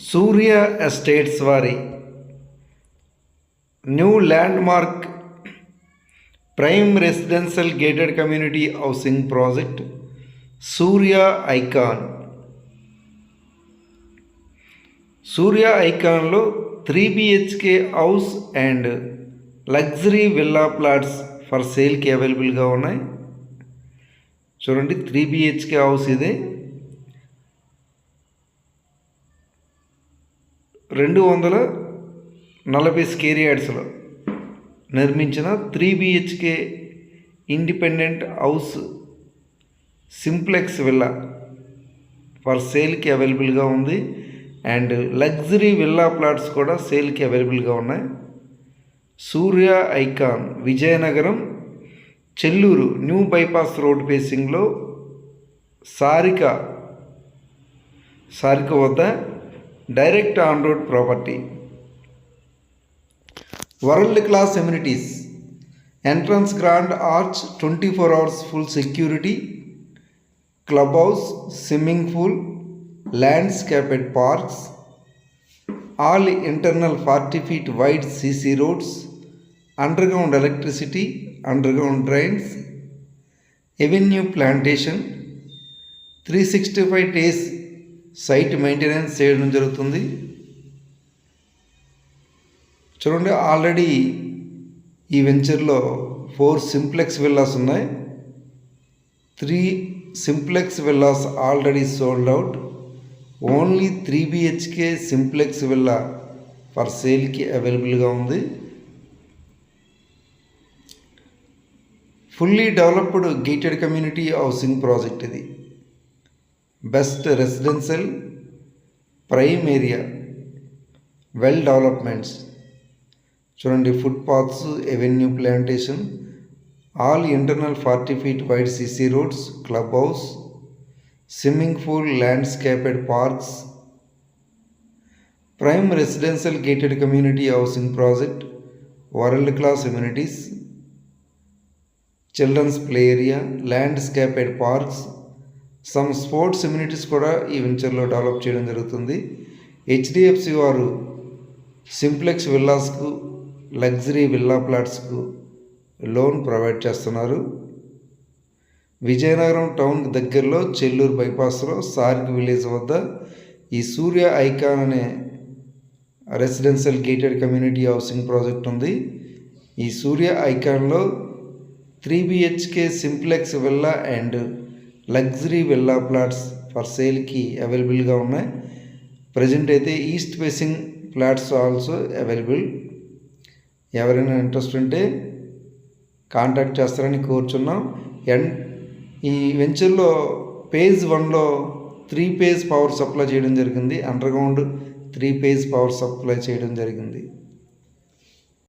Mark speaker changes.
Speaker 1: సూర్య estates వారి new landmark prime residential gated community housing project Surya icon. Surya ఐకాన్లో 3 BHK house and luxury villa plots for సేల్కి అవైలబుల్గా ఉన్నాయి. చూడండి, 3 BHK హౌస్ ఇది. 240 స్క్వేర్ యార్డ్స్లో నిర్మించిన 3 BHK independent house simplex villa for సేల్కి అవైలబుల్గా ఉంది. అండ్ లగ్జరీ విల్లా ప్లాట్స్ కూడా సేల్కి అవైలబుల్గా ఉన్నాయి. Surya icon, Vizianagaram Chelluru new bypass road ఫేసింగ్లో సారిక వద్ద direct on road property. World class amenities, entrance grand arch, 24 hours full security, club house, swimming pool, landscaped parks, all internal 40 feet wide CC roads, underground electricity, underground drains, avenue plantation, 365 days site maintenance చేయడం జరుగుతుంది. చూడండి, already ఈ వెంచర్లో 4 simplex villas ఉన్నాయి. 3 simplex villas already sold out. Only 3 BHK simplex villa for సేల్కి అవైలబుల్గా ఉంది. Fully developed gated community housing project ఇది. Best residential prime area, well developments. చూడండి, footpaths, avenue plantation, all internal 40 feet wide CC roads, club house, swimming pool, landscaped parks. Prime residential gated community housing project, world class amenities, children's play area, landscaped parks, some sports amenities కూడా ఈ వెంచర్లో develop చేయడం జరుగుతుంది. HDFC వారు simplex విల్లాస్కు, luxury villa ప్లాట్స్కు loan provide చేస్తున్నారు. విజయనగరం టౌన్కి దగ్గరలో చెల్లూరు బైపాస్లో సార్క్ విలేజ్ వద్ద ఈ సూర్య ఐకాన్ అనే residential gated community housing project ఉంది. ఈ సూర్య ఐకాన్లో 3 BHK simplex villa and luxury villa plots for సేల్కి అవైలబుల్గా ఉన్నాయి. ప్రజెంట్ అయితే east facing flats also available. ఎవరైనా ఇంట్రెస్ట్ ఉంటే కాంటాక్ట్ చేస్తారని కోరుచున్నాం. అండ్ ఈ వెంచర్లో phase 1లో 3 phase పవర్ సప్లై చేయడం జరిగింది. అండర్గ్రౌండ్ 3 phase పవర్ సప్లై చేయడం జరిగింది.